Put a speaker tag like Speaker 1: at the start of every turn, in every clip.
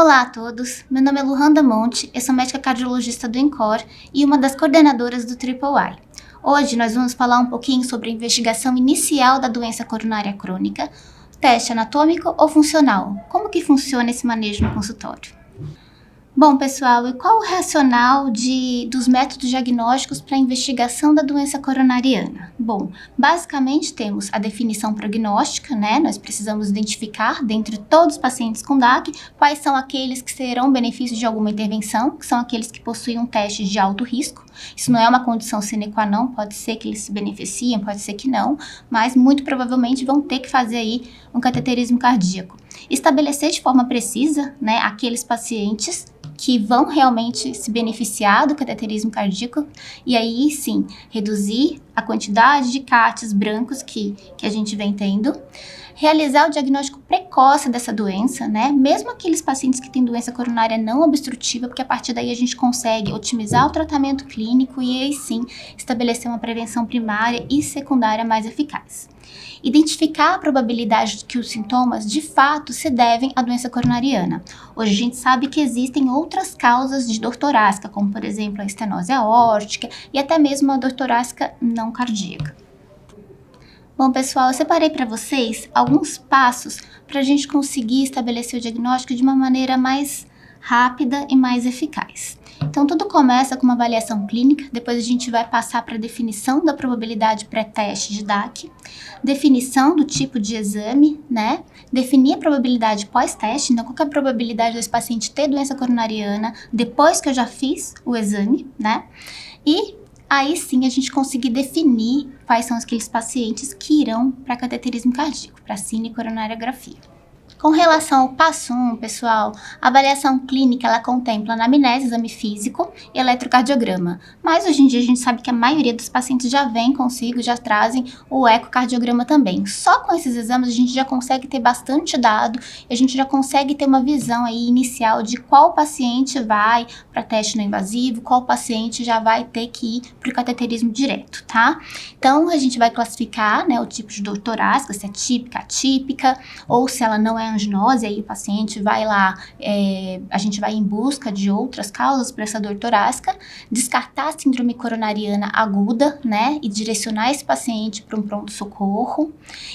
Speaker 1: Olá a todos, meu nome é Luhanda Monte, eu sou médica cardiologista do INCOR e uma das coordenadoras do III. Hoje nós vamos falar um pouquinho sobre a investigação inicial da doença coronária crônica, teste anatômico ou funcional, como que funciona esse manejo no consultório. Bom, pessoal, e qual o racional dos métodos diagnósticos para a investigação da doença coronariana? Bom, basicamente temos a definição prognóstica, né? Nós precisamos identificar, dentre todos os pacientes com DAC, quais são aqueles que terão benefício de alguma intervenção, que são aqueles que possuem um teste de alto risco. Isso não é uma condição sine qua non, pode ser que eles se beneficiem, pode ser que não, mas muito provavelmente vão ter que fazer aí um cateterismo cardíaco. Estabelecer de forma precisa, né, aqueles pacientes que vão realmente se beneficiar do cateterismo cardíaco e aí sim reduzir a quantidade de CATs brancos que a gente vem tendo. Realizar o diagnóstico precoce dessa doença, né? Mesmo aqueles pacientes que têm doença coronária não obstrutiva, porque a partir daí a gente consegue otimizar o tratamento clínico e aí sim estabelecer uma prevenção primária e secundária mais eficaz. Identificar a probabilidade de que os sintomas de fato se devem à doença coronariana. Hoje a gente sabe que existem outras causas de dor torácica, como por exemplo a estenose aórtica e até mesmo a dor torácica não cardíaca. Bom, pessoal, eu separei para vocês alguns passos para a gente conseguir estabelecer o diagnóstico de uma maneira mais rápida e mais eficaz. Então, tudo começa com uma avaliação clínica, depois a gente vai passar para a definição da probabilidade pré-teste de DAC, definição do tipo de exame, né? Definir a probabilidade pós-teste, então qual é a probabilidade desse paciente ter doença coronariana depois que eu já fiz o exame, né? E aí sim a gente conseguir definir quais são aqueles pacientes que irão para cateterismo cardíaco, para cinecoronariografia. Com relação ao passo 1, pessoal, a avaliação clínica ela contempla anamnese, exame físico e eletrocardiograma. Mas hoje em dia a gente sabe que a maioria dos pacientes já vem consigo, já trazem o ecocardiograma também. Só com esses exames a gente já consegue ter bastante dado e a gente já consegue ter uma visão aí inicial de qual paciente vai para teste não invasivo, qual paciente já vai ter que ir para o cateterismo direto, tá? Então a gente vai classificar, né, o tipo de dor torácica, se é típica, atípica, ou se ela não é anginose, aí o paciente vai lá, a gente vai em busca de outras causas para essa dor torácica, descartar a síndrome coronariana aguda, né, e direcionar esse paciente para um pronto-socorro,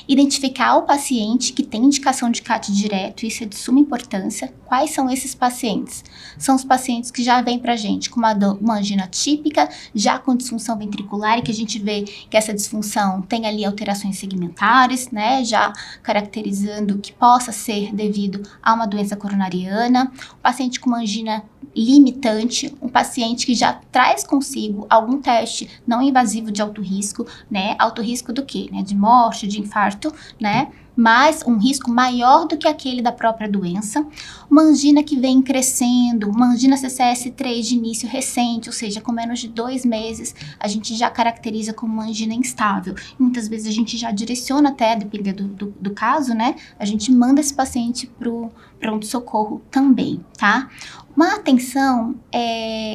Speaker 1: identificar o paciente que tem indicação de CAT direto, isso é de suma importância. Quais são esses pacientes? São os pacientes que já vêm para a gente com uma angina típica, já com disfunção ventricular, e que a gente vê que essa disfunção tem ali alterações segmentares, né, já caracterizando que possa ser devido a uma doença coronariana, um paciente com uma angina limitante, um paciente que já traz consigo algum teste não invasivo de alto risco, né? Alto risco do quê? Né? De morte, de infarto, né? Mas um risco maior do que aquele da própria doença, uma angina que vem crescendo, uma angina CCS3 de início recente, ou seja, com menos de 2 meses, a gente já caracteriza como uma angina instável. Muitas vezes a gente já direciona até, dependendo do caso, né? A gente manda esse paciente para o pronto-socorro também, tá? Uma atenção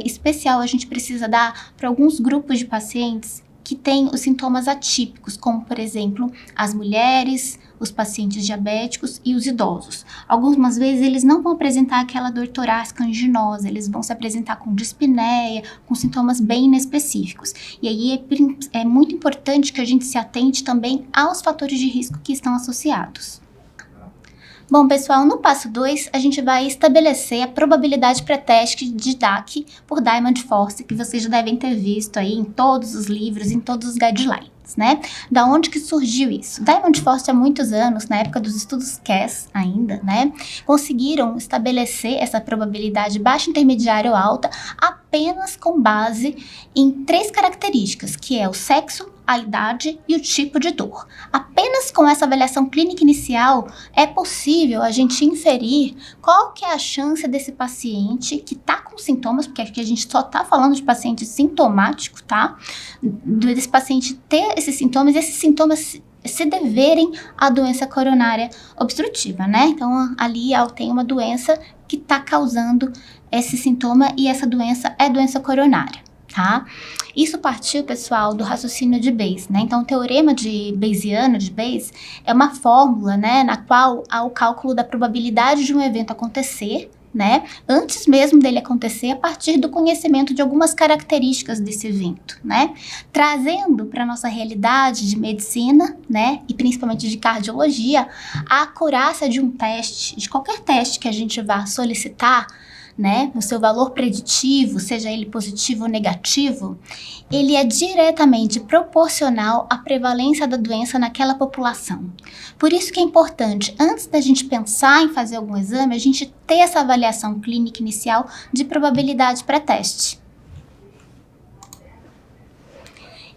Speaker 1: especial a gente precisa dar para alguns grupos de pacientes que têm os sintomas atípicos, como, por exemplo, as mulheres, os pacientes diabéticos e os idosos. Algumas vezes eles não vão apresentar aquela dor torácica anginosa, eles vão se apresentar com dispneia, com sintomas bem inespecíficos. E aí é muito importante que a gente se atente também aos fatores de risco que estão associados. Bom, pessoal, no passo 2, a gente vai estabelecer a probabilidade pré-teste de DAC por Diamond Force, que vocês já devem ter visto aí em todos os livros, em todos os guidelines, né? Da onde que surgiu isso? Diamond Force há muitos anos, na época dos estudos CAS ainda, né? Conseguiram estabelecer essa probabilidade baixa, intermediária ou alta apenas com base em 3 características, que é o sexo, a idade e o tipo de dor. Apenas com essa avaliação clínica inicial é possível a gente inferir qual que é a chance desse paciente que está com sintomas, porque aqui a gente só está falando de paciente sintomático, tá? Desse paciente ter esses sintomas se deverem à doença coronária obstrutiva, né? Então, ali tem uma doença que está causando esse sintoma e essa doença é doença coronária. tá? Isso partiu, pessoal, do raciocínio de Bayes, né? Então, o teorema de Bayesiano, de Bayes, é uma fórmula, né, na qual há o cálculo da probabilidade de um evento acontecer, né, antes mesmo dele acontecer, a partir do conhecimento de algumas características desse evento, né, trazendo para nossa realidade de medicina, né, e principalmente de cardiologia, a acurácia de um teste, de qualquer teste que a gente vá solicitar, né, o seu valor preditivo, seja ele positivo ou negativo, ele é diretamente proporcional à prevalência da doença naquela população. Por isso que é importante, antes da gente pensar em fazer algum exame, a gente ter essa avaliação clínica inicial de probabilidade pré-teste.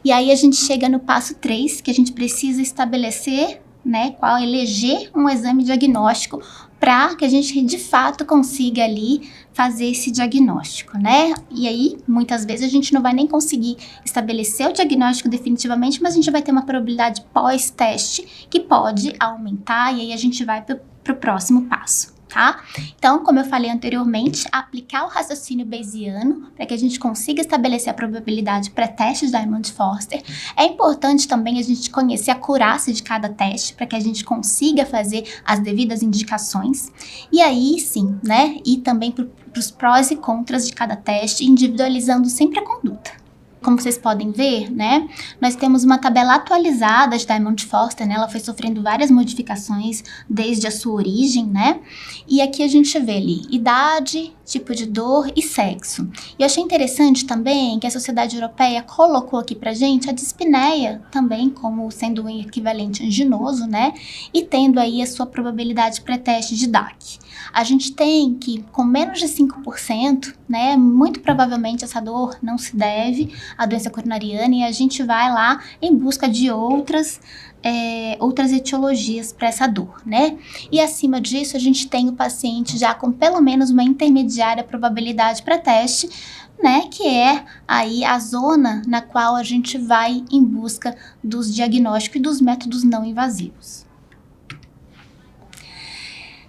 Speaker 1: E aí a gente chega no passo 3, que a gente precisa estabelecer, né, qual eleger um exame diagnóstico para que a gente de fato consiga ali fazer esse diagnóstico, né? E aí, muitas vezes a gente não vai nem conseguir estabelecer o diagnóstico definitivamente, mas a gente vai ter uma probabilidade pós-teste que pode aumentar e aí a gente vai para o próximo passo. Tá? Então, como eu falei anteriormente, aplicar o raciocínio bayesiano para que a gente consiga estabelecer a probabilidade pré-teste de Diamond-Forster. É importante também a gente conhecer a acurácia de cada teste para que a gente consiga fazer as devidas indicações. E aí, sim, né? E também para os prós e contras de cada teste, individualizando sempre a conduta. Como vocês podem ver, né, nós temos uma tabela atualizada de Diamond-Forster, né, ela foi sofrendo várias modificações desde a sua origem, né, e aqui a gente vê ali idade, tipo de dor e sexo. E eu achei interessante também que a Sociedade Europeia colocou aqui pra gente a dispneia também como sendo um equivalente anginoso, né, e tendo aí a sua probabilidade pré-teste de DAC. A gente tem que, com menos de 5%, né, muito provavelmente essa dor não se deve à doença coronariana e a gente vai lá em busca de outras etiologias para essa dor, né? E acima disso, a gente tem o paciente já com pelo menos uma intermediária probabilidade pré-teste, né, que é aí a zona na qual a gente vai em busca dos diagnósticos e dos métodos não invasivos.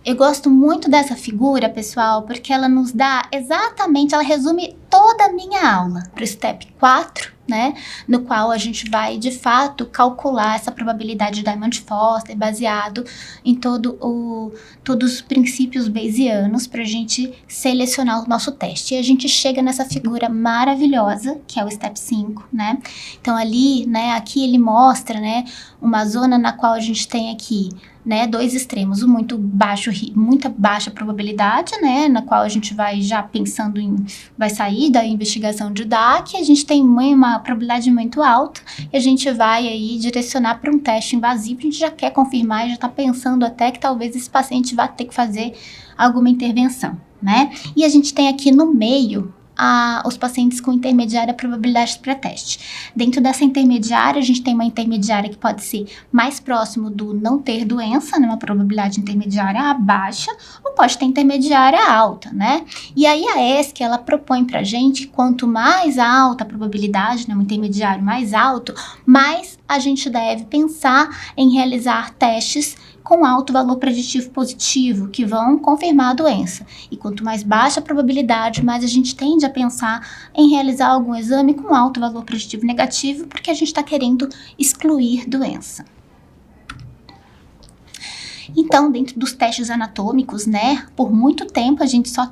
Speaker 1: Eu gosto muito dessa figura, pessoal, porque ela nos dá exatamente, ela resume toda a minha aula para o Step 4, né, no qual a gente vai, de fato, calcular essa probabilidade de Diamond-Forster baseado em todos os princípios bayesianos para a gente selecionar o nosso teste. E a gente chega nessa figura maravilhosa, que é o Step 5, né? Então, ali, né, aqui ele mostra, né, uma zona na qual a gente tem aqui, né, dois extremos, o muita baixa probabilidade, né, na qual a gente vai já pensando vai sair da investigação de DAC, a gente tem uma probabilidade muito alta e a gente vai aí direcionar para um teste invasivo, a gente já quer confirmar e já está pensando até que talvez esse paciente vá ter que fazer alguma intervenção, né, e a gente tem aqui no meio os pacientes com intermediária probabilidade pré-teste. Dentro dessa intermediária, a gente tem uma intermediária que pode ser mais próximo do não ter doença, né, uma probabilidade intermediária baixa, ou pode ter intermediária alta, né? E aí a ESC, ela propõe pra gente que quanto mais alta a probabilidade, né, um intermediário mais alto, mais a gente deve pensar em realizar testes com alto valor preditivo positivo, que vão confirmar a doença. E quanto mais baixa a probabilidade, mais a gente tende a pensar em realizar algum exame com alto valor preditivo negativo, porque a gente está querendo excluir doença. Então, dentro dos testes anatômicos, né, por muito tempo a gente só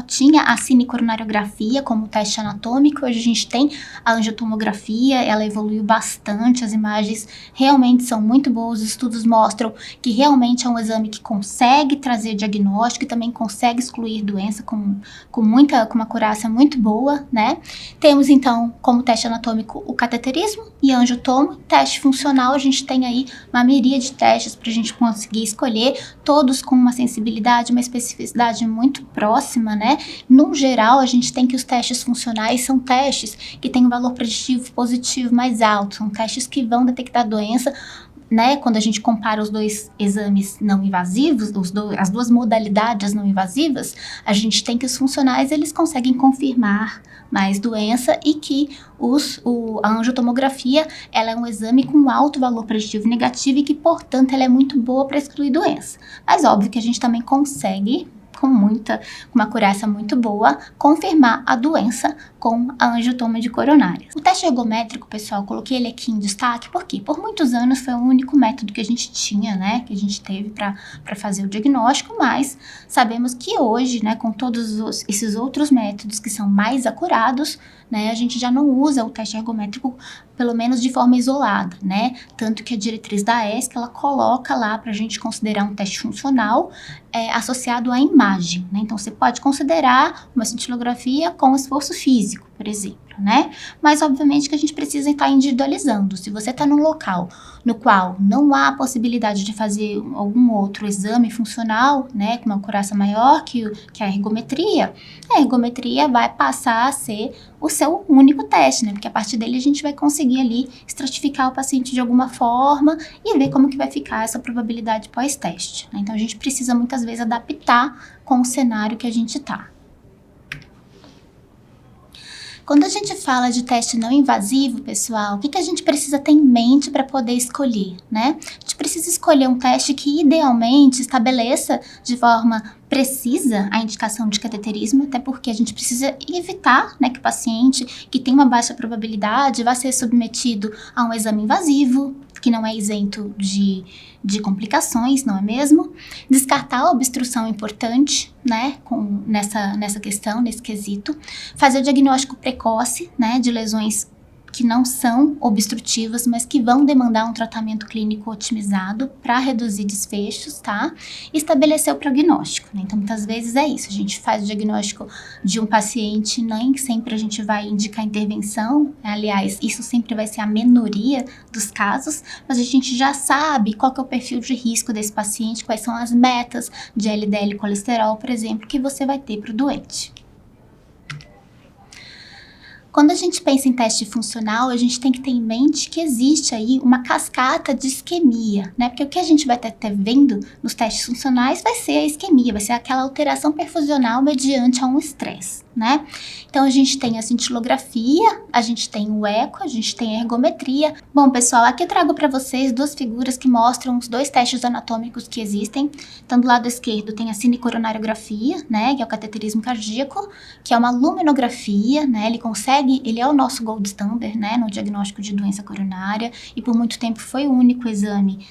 Speaker 1: tinha a cinecoronariografia como teste anatômico. Hoje a gente tem a angiotomografia, ela evoluiu bastante, as imagens realmente são muito boas, os estudos mostram que realmente é um exame que consegue trazer diagnóstico e também consegue excluir doença com uma acurácia muito boa, né. Temos então como teste anatômico o cateterismo e a angiotomo. Teste funcional, a gente tem aí uma miríade de testes para a gente conseguir escolher, todos com uma sensibilidade, uma especificidade muito próxima, né? No geral, a gente tem que os testes funcionais são testes que têm um valor preditivo positivo mais alto, são testes que vão detectar doença, né? Quando a gente compara os dois exames não invasivos, as duas modalidades não invasivas, a gente tem que os funcionais, eles conseguem confirmar mais doença e que a angiotomografia, ela é um exame com alto valor preditivo negativo e que, portanto, ela é muito boa para excluir doença. Mas óbvio que a gente também consegue com uma acurácia muito boa, confirmar a doença com a angiotoma de coronária. O teste ergométrico, pessoal, coloquei ele aqui em destaque, porque por muitos anos foi o único método que a gente tinha, né, que a gente teve para fazer o diagnóstico, mas sabemos que hoje, né, com todos esses outros métodos que são mais acurados, né, a gente já não usa o teste ergométrico, pelo menos de forma isolada, né, tanto que a diretriz da ESC, ela coloca lá para a gente considerar um teste funcional associado à imagem, né, então você pode considerar uma cintilografia com esforço físico, por exemplo, né, mas obviamente que a gente precisa estar individualizando. Se você está num local no qual não há possibilidade de fazer algum outro exame funcional, né, com uma acurácia maior que a ergometria vai passar a ser o seu único teste, né, porque a partir dele a gente vai conseguir ali estratificar o paciente de alguma forma e ver como que vai ficar essa probabilidade pós-teste, né? Então a gente precisa muitas vezes adaptar com o cenário que a gente está. Quando a gente fala de teste não invasivo, pessoal, o que a gente precisa ter em mente para poder escolher, né? A gente precisa escolher um teste que idealmente estabeleça de forma precisa a indicação de cateterismo, até porque a gente precisa evitar, né, que o paciente que tem uma baixa probabilidade vá ser submetido a um exame invasivo, que não é isento de complicações, não é mesmo? Descartar a obstrução importante, né, nessa questão, nesse quesito. Fazer o diagnóstico precoce, né, de lesões que não são obstrutivas, mas que vão demandar um tratamento clínico otimizado para reduzir desfechos, tá? E estabelecer o prognóstico, né? Então, muitas vezes é isso, a gente faz o diagnóstico de um paciente, nem sempre a gente vai indicar intervenção, aliás, isso sempre vai ser a minoria dos casos, mas a gente já sabe qual que é o perfil de risco desse paciente, quais são as metas de LDL e colesterol, por exemplo, que você vai ter para o doente. Quando a gente pensa em teste funcional, a gente tem que ter em mente que existe aí uma cascata de isquemia, né? Porque o que a gente vai estar vendo nos testes funcionais vai ser a isquemia, vai ser aquela alteração perfusional mediante a um estresse, né? Então, a gente tem a cintilografia, a gente tem o eco, a gente tem a ergometria. Bom, pessoal, aqui eu trago para vocês duas figuras que mostram os dois testes anatômicos que existem. Então, do lado esquerdo tem a cinecoronariografia, né? Que é o cateterismo cardíaco, que é uma luminografia, né? Ele é o nosso gold standard, né, no diagnóstico de doença coronária e por muito tempo foi o único exame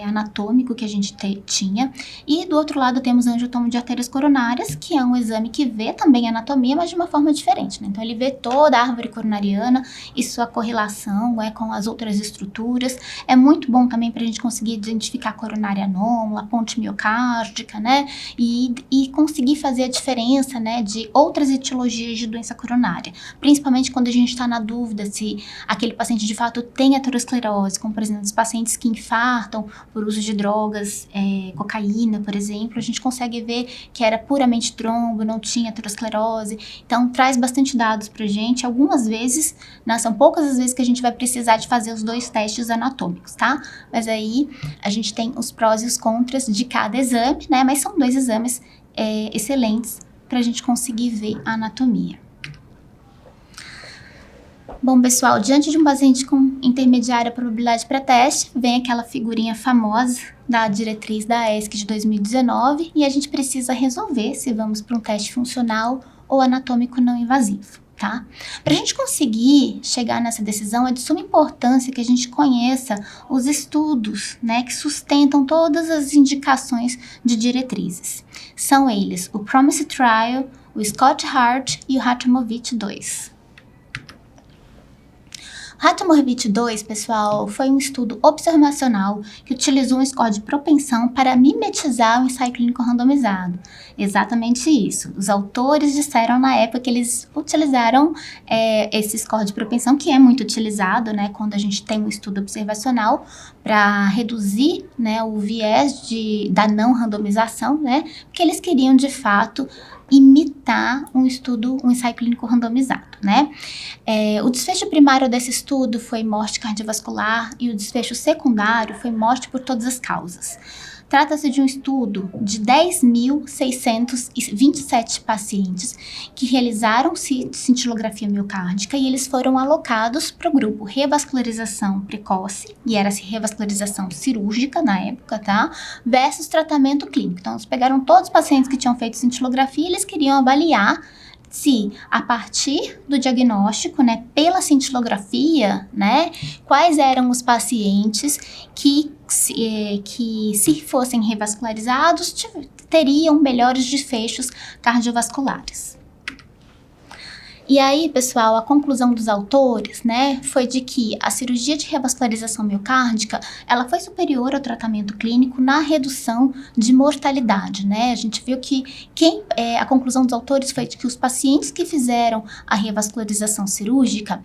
Speaker 1: anatômico que a gente tinha. E do outro lado temos a angiotomo de artérias coronárias, que é um exame que vê também a anatomia, mas de uma forma diferente, né? Então ele vê toda a árvore coronariana e sua correlação com as outras estruturas. É muito bom também para a gente conseguir identificar a coronária anômala, a ponte miocárdica, né? E conseguir fazer a diferença, né, de outras etiologias de doença coronária, principalmente quando a gente está na dúvida se aquele paciente de fato tem aterosclerose, como por exemplo os pacientes que infartam por uso de drogas, cocaína, por exemplo, a gente consegue ver que era puramente trombo, não tinha aterosclerose. Então, traz bastante dados pra gente. Algumas vezes, né, são poucas as vezes que a gente vai precisar de fazer os dois testes anatômicos, tá? Mas aí, a gente tem os prós e os contras de cada exame, né? Mas são dois exames excelentes pra gente conseguir ver a anatomia. Bom, pessoal, diante de um paciente com intermediária probabilidade pré-teste, vem aquela figurinha famosa da diretriz da ESC de 2019 e a gente precisa resolver se vamos para um teste funcional ou anatômico não invasivo, tá? Para a gente conseguir chegar nessa decisão, é de suma importância que a gente conheça os estudos, né, que sustentam todas as indicações de diretrizes. São eles o PROMISE Trial, o SCOT-HEART e o HATMOVIT 2. HATMOVIT 2, pessoal, foi um estudo observacional que utilizou um score de propensão para mimetizar o ensaio clínico randomizado. Exatamente isso. Os autores disseram na época que eles utilizaram esse score de propensão, que é muito utilizado, né, quando a gente tem um estudo observacional, para reduzir, né, o viés da não randomização, né, porque eles queriam, de fato, imitar um ensaio clínico randomizado, né? O desfecho primário desse estudo foi morte cardiovascular e o desfecho secundário foi morte por todas as causas. Trata-se de um estudo de 10.627 pacientes que realizaram cintilografia miocárdica e eles foram alocados para o grupo revascularização precoce, e era revascularização cirúrgica na época, tá? Versus tratamento clínico. Então, eles pegaram todos os pacientes que tinham feito cintilografia e eles queriam avaliar se, a partir do diagnóstico, né, pela cintilografia, né, quais eram os pacientes que se fossem revascularizados, teriam melhores desfechos cardiovasculares. E aí, pessoal, a conclusão dos autores, né, foi de que a cirurgia de revascularização miocárdica, ela foi superior ao tratamento clínico na redução de mortalidade, né? A gente viu que a conclusão dos autores foi de que os pacientes que fizeram a revascularização cirúrgica,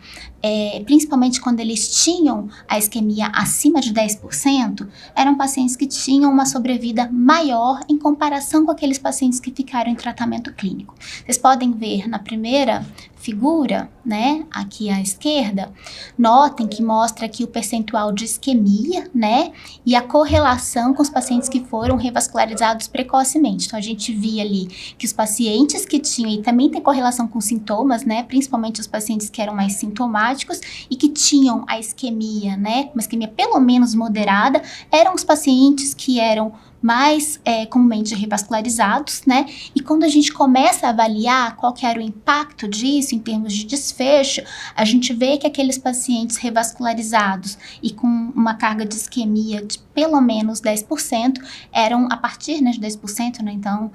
Speaker 1: principalmente quando eles tinham a isquemia acima de 10%, eram pacientes que tinham uma sobrevida maior em comparação com aqueles pacientes que ficaram em tratamento clínico. Vocês podem ver na primeira figura, né, aqui à esquerda, notem que mostra aqui o percentual de isquemia, né, e a correlação com os pacientes que foram revascularizados precocemente. Então, a gente via ali que os pacientes que tinham, e também tem correlação com sintomas, né, principalmente os pacientes que eram mais sintomáticos e que tinham a isquemia, né, uma isquemia pelo menos moderada, eram os pacientes que eram mais comumente revascularizados, né? E quando a gente começa a avaliar qual que era o impacto disso em termos de desfecho, a gente vê que aqueles pacientes revascularizados e com uma carga de isquemia de pelo menos 10%, eram a partir, né, de 10%, né? Então,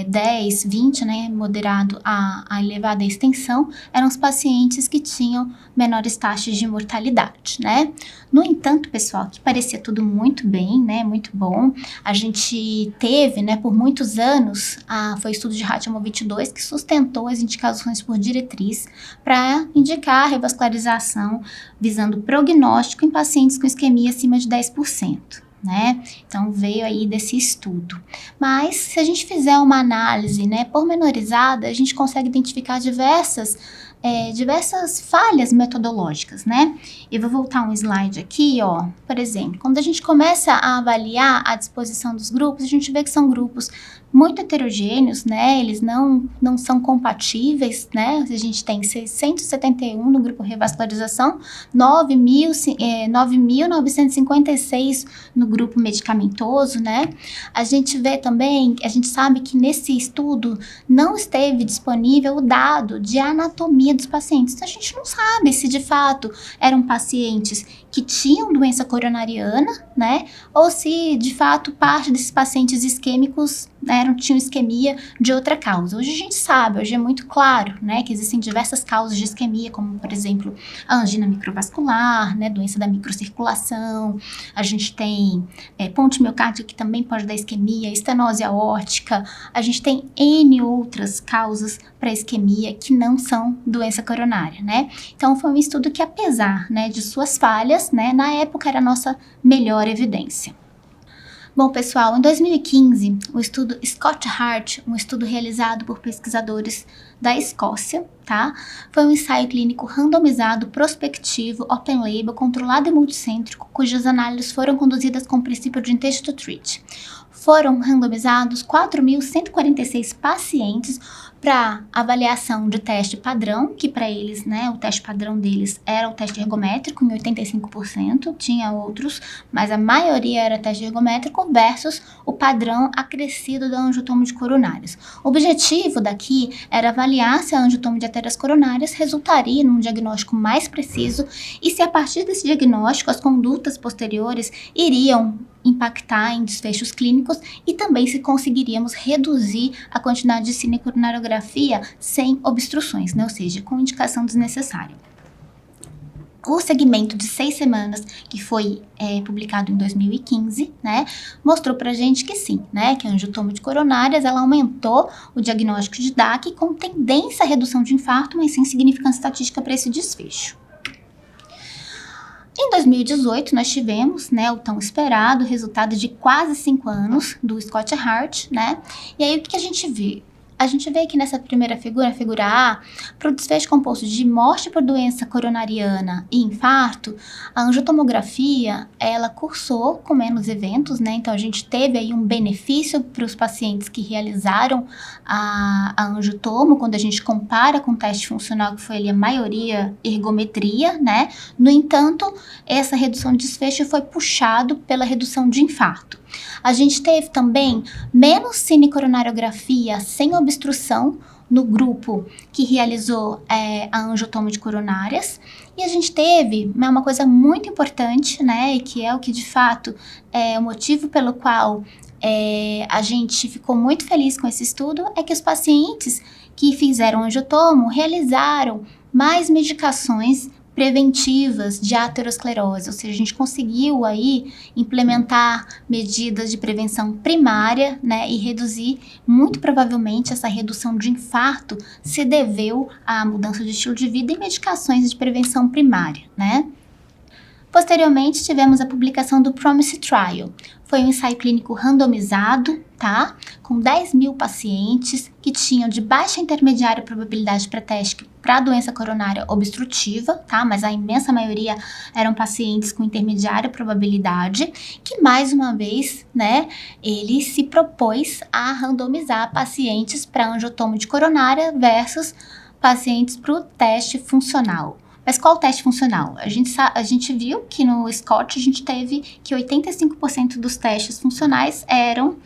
Speaker 1: 10, 20, né, moderado a elevada extensão, eram os pacientes que tinham menores taxas de mortalidade, né? No entanto, pessoal, que parecia tudo muito bem, né, muito bom. A gente teve, né, por muitos anos, foi o estudo de Hatchamovich 2 que sustentou as indicações por diretriz para indicar a revascularização visando prognóstico em pacientes com isquemia acima de 10%. Né? Então veio aí desse estudo. Mas se a gente fizer uma análise, né, pormenorizada, a gente consegue identificar diversas falhas metodológicas, né? Eu vou voltar um slide aqui, ó. Por exemplo, quando a gente começa a avaliar a disposição dos grupos, a gente vê que são grupos muito heterogêneos, né? Eles não são compatíveis, né? A gente tem 671 no grupo revascularização, 9.956 no grupo medicamentoso, né? A gente vê também, a gente sabe que nesse estudo não esteve disponível o dado de anatomia dos pacientes. Então, a gente não sabe se de fato eram pacientes que tinham doença coronariana, né? Ou se de fato parte desses pacientes isquêmicos tinham isquemia de outra causa. Hoje a gente sabe, hoje é muito claro, né, que existem diversas causas de isquemia, como por exemplo a angina microvascular, né, doença da microcirculação, a gente tem ponte miocárdica que também pode dar isquemia, estenose aórtica, a gente tem N outras causas para isquemia que não são doença coronária, né? Então foi um estudo que, apesar, né, de suas falhas, né, na época era a nossa melhor evidência. Bom, pessoal, em 2015, o estudo Scott Hart, um estudo realizado por pesquisadores da Escócia, tá? Foi um ensaio clínico randomizado, prospectivo, open label, controlado e multicêntrico, cujas análises foram conduzidas com o princípio de intent to treat. Foram randomizados 4.146 pacientes para avaliação de teste padrão, que para eles, né, o teste padrão deles era o teste ergométrico em 85%, tinha outros, mas a maioria era teste ergométrico versus o padrão acrescido da angiotoma de coronárias. O objetivo daqui era avaliar se a angiotoma de artérias coronárias resultaria num diagnóstico mais preciso e se a partir desse diagnóstico as condutas posteriores iriam impactar em desfechos clínicos e também se conseguiríamos reduzir a quantidade de cinecoronariografia sem obstruções, né? Ou seja, com indicação desnecessária. O segmento de 6 semanas, que foi publicado em 2015, né, mostrou pra gente que sim, né, que a angiotoma de coronárias, ela aumentou o diagnóstico de DAC com tendência à redução de infarto, mas sem significância estatística para esse desfecho. Em 2018, nós tivemos, né, o tão esperado resultado de quase 5 anos do Scott Hart, né? E aí, o que a gente viu? A gente vê aqui nessa primeira figura, a figura A, para o desfecho composto de morte por doença coronariana e infarto, a angiotomografia, ela cursou com menos eventos, né? Então, a gente teve aí um benefício para os pacientes que realizaram a angiotomo, quando a gente compara com o teste funcional, que foi ali a maioria ergometria, né? No entanto, essa redução de desfecho foi puxado pela redução de infarto. A gente teve também menos cinecoronariografia sem obstrução no grupo que realizou a angiotomo de coronárias. E a gente teve uma coisa muito importante, né, e que é o que de fato é o motivo pelo qual a gente ficou muito feliz com esse estudo, é que os pacientes que fizeram angiotomo realizaram mais medicações preventivas de aterosclerose, ou seja, a gente conseguiu aí implementar medidas de prevenção primária, né, e reduzir, muito provavelmente essa redução de infarto se deveu à mudança de estilo de vida e medicações de prevenção primária, né. Posteriormente, tivemos a publicação do PROMISE Trial. Foi um ensaio clínico randomizado, tá? Com 10.000 pacientes que tinham de baixa intermediária probabilidade pré-teste para doença coronária obstrutiva, tá? Mas a imensa maioria eram pacientes com intermediária probabilidade, que mais uma vez, né, ele se propôs a randomizar pacientes para angiotomo de coronária versus pacientes para o teste funcional. Mas qual o teste funcional? A gente viu que no SCOT a gente teve que 85% dos testes funcionais eram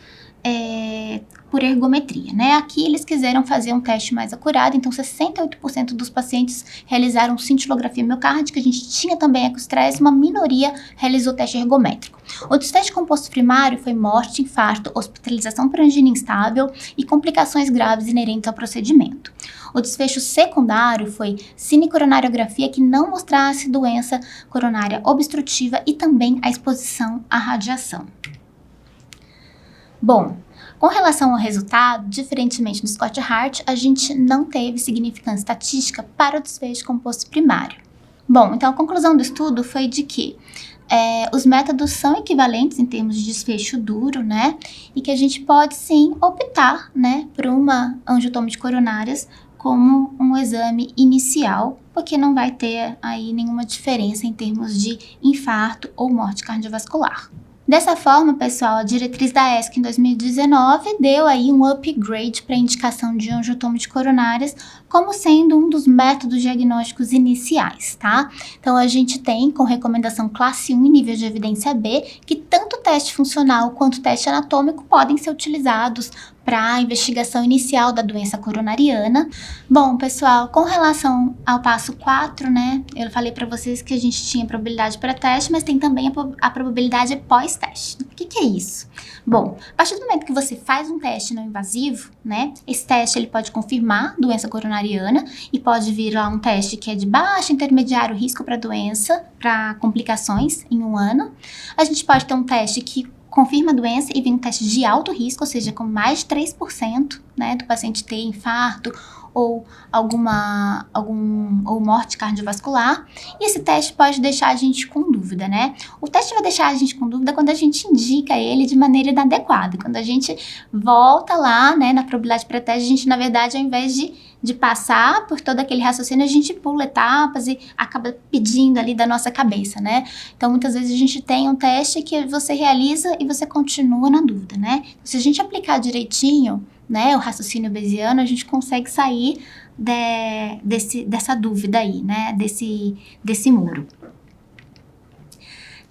Speaker 1: por ergometria, né? Aqui eles quiseram fazer um teste mais acurado, então 68% dos pacientes realizaram cintilografia miocárdica, a gente tinha também ecostresse, uma minoria realizou teste ergométrico. O desfecho composto primário foi morte, infarto, hospitalização por angina instável e complicações graves inerentes ao procedimento. O desfecho secundário foi cinecoronariografia que não mostrasse doença coronária obstrutiva e também a exposição à radiação. Bom, com relação ao resultado, diferentemente do SCOT Heart, a gente não teve significância estatística para o desfecho composto primário. Bom, então a conclusão do estudo foi de que os métodos são equivalentes em termos de desfecho duro, né? E que a gente pode sim optar, né, por uma angiotomo de coronárias como um exame inicial, porque não vai ter aí nenhuma diferença em termos de infarto ou morte cardiovascular. Dessa forma, pessoal, a diretriz da ESC em 2019 deu aí um upgrade para a indicação de angiotomo de coronárias como sendo um dos métodos diagnósticos iniciais, tá? Então, a gente tem com recomendação classe 1 e nível de evidência B que tanto o teste funcional quanto o teste anatômico podem ser utilizados para a investigação inicial da doença coronariana. Bom, pessoal, com relação ao passo 4, né, eu falei para vocês que a gente tinha probabilidade pré-teste, mas tem também a probabilidade pós-teste. O que é isso? Bom, a partir do momento que você faz um teste não invasivo, né, esse teste ele pode confirmar doença coronariana e pode vir lá um teste que é de baixo intermediário risco para doença, para complicações em um ano. A gente pode ter um teste que confirma a doença e vem um teste de alto risco, ou seja, com mais de 3%, né, do paciente ter infarto ou ou morte cardiovascular. E esse teste pode deixar a gente com dúvida, né? O teste vai deixar a gente com dúvida quando a gente indica ele de maneira inadequada. Quando a gente volta lá, né, na probabilidade pré-teste, a gente, na verdade, ao invés de passar por todo aquele raciocínio, a gente pula etapas e acaba pedindo ali da nossa cabeça, né? Então, muitas vezes a gente tem um teste que você realiza e você continua na dúvida, né? Se a gente aplicar direitinho, né, o raciocínio bayesiano, a gente consegue sair dessa dúvida aí, né, desse muro.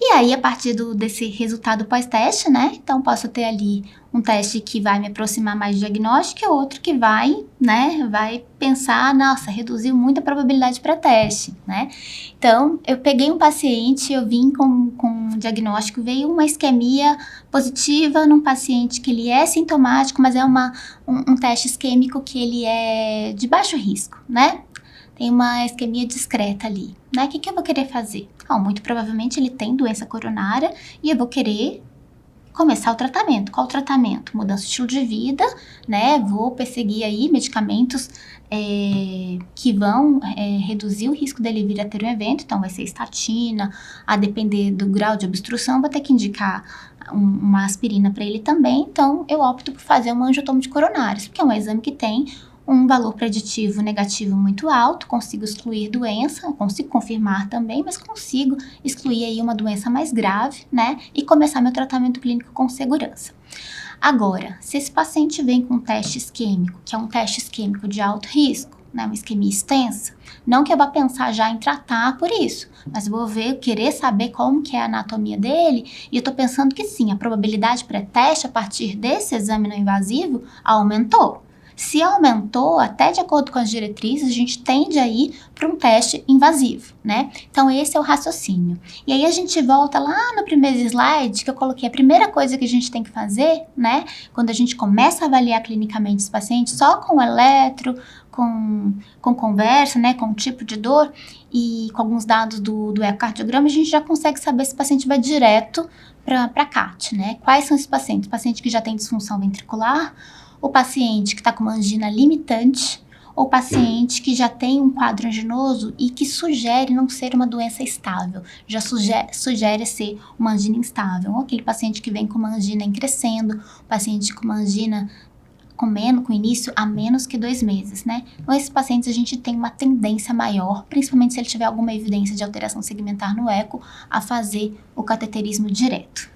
Speaker 1: E aí, a partir desse resultado pós-teste, né, então posso ter ali um teste que vai me aproximar mais de diagnóstico e outro que vai pensar, nossa, reduziu muito a probabilidade para teste, né? Então, eu peguei um paciente, eu vim com um diagnóstico, veio uma isquemia positiva num paciente que ele é sintomático, mas é um teste isquêmico que ele é de baixo risco, né? Tem uma isquemia discreta ali, né? O que eu vou querer fazer? Muito provavelmente ele tem doença coronária e eu vou querer começar o tratamento. Qual o tratamento? Mudança de estilo de vida, né? Vou perseguir aí medicamentos que vão reduzir o risco dele vir a ter um evento, então vai ser estatina, a depender do grau de obstrução, vou ter que indicar uma aspirina para ele também, então eu opto por fazer um angiotomo de coronários, porque é um exame que tem um valor preditivo negativo muito alto, consigo excluir doença, consigo confirmar também, mas consigo excluir aí uma doença mais grave, né, e começar meu tratamento clínico com segurança. Agora, se esse paciente vem com um teste isquêmico, que é um teste isquêmico de alto risco, né, uma isquemia extensa, não que eu vá pensar já em tratar por isso, mas eu vou querer saber como que é a anatomia dele, e eu tô pensando que sim, a probabilidade pré-teste a partir desse exame não invasivo aumentou. Se aumentou, até de acordo com as diretrizes, a gente tende a ir para um teste invasivo, né? Então, esse é o raciocínio. E aí, a gente volta lá no primeiro slide, que eu coloquei a primeira coisa que a gente tem que fazer, né? Quando a gente começa a avaliar clinicamente esse paciente, só com eletro, com conversa, né? Com o tipo de dor e com alguns dados do ecocardiograma, a gente já consegue saber se o paciente vai direto para CAT, né? Quais são esses pacientes? Paciente que já tem disfunção ventricular, o paciente que está com uma angina limitante, ou paciente que já tem um quadro anginoso e que sugere não ser uma doença estável, já sugere ser uma angina instável, ou aquele paciente que vem com uma angina em crescendo, paciente com uma angina com início a menos que 2 meses, né? Então, esses pacientes a gente tem uma tendência maior, principalmente se ele tiver alguma evidência de alteração segmentar no eco, a fazer o cateterismo direto.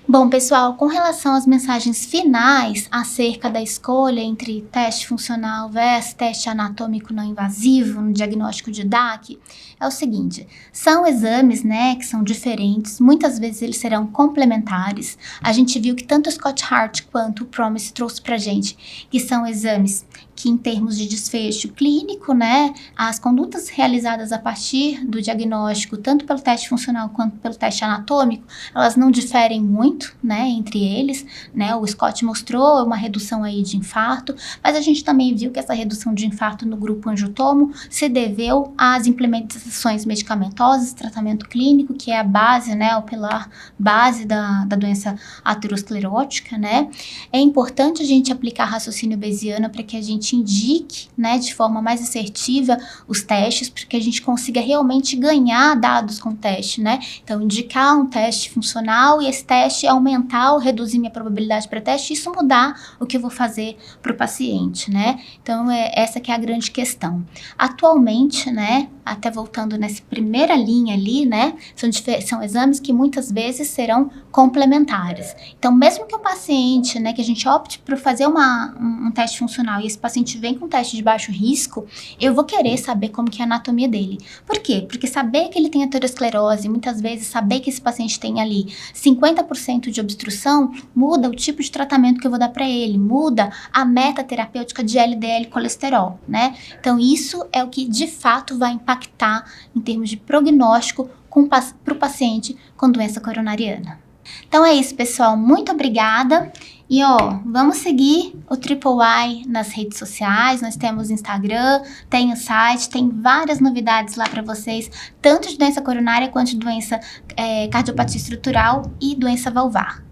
Speaker 1: Bom, pessoal, com relação às mensagens finais acerca da escolha entre teste funcional versus teste anatômico não invasivo no diagnóstico de DAC, é o seguinte, são exames, né, que são diferentes, muitas vezes eles serão complementares. A gente viu que tanto o Scott Hart quanto o PROMISE trouxe pra gente que são exames que em termos de desfecho clínico, né, as condutas realizadas a partir do diagnóstico, tanto pelo teste funcional quanto pelo teste anatômico, elas não diferem muito, né, entre eles, né, o Scott mostrou uma redução aí de infarto, mas a gente também viu que essa redução de infarto no grupo angiotomo se deveu às implementações medicamentosas, tratamento clínico, que é a base, né, o pilar base da doença aterosclerótica, né. É importante a gente aplicar raciocínio bayesiano para que a gente indique, né, de forma mais assertiva os testes, para que a gente consiga realmente ganhar dados com o teste, né? Então, indicar um teste funcional e esse teste aumentar ou reduzir minha probabilidade para teste, isso mudar o que eu vou fazer para o paciente, né? Então, essa que é a grande questão. Atualmente, né, até voltando nessa primeira linha ali, né, são exames que muitas vezes serão complementares. Então, mesmo que o paciente, né, que a gente opte por fazer um teste funcional e esse paciente vem com um teste de baixo risco, eu vou querer saber como que é a anatomia dele. Por quê? Porque saber que ele tem aterosclerose, muitas vezes saber que esse paciente tem ali 50% de obstrução, muda o tipo de tratamento que eu vou dar para ele, muda a meta terapêutica de LDL colesterol, né? Então, isso é o que de fato vai impactar em termos de prognóstico para o paciente com doença coronariana. Então é isso, pessoal. Muito obrigada. E vamos seguir o Triple Y nas redes sociais. Nós temos Instagram, tem o site, tem várias novidades lá para vocês, tanto de doença coronária quanto de doença cardiopatia estrutural e doença valvar.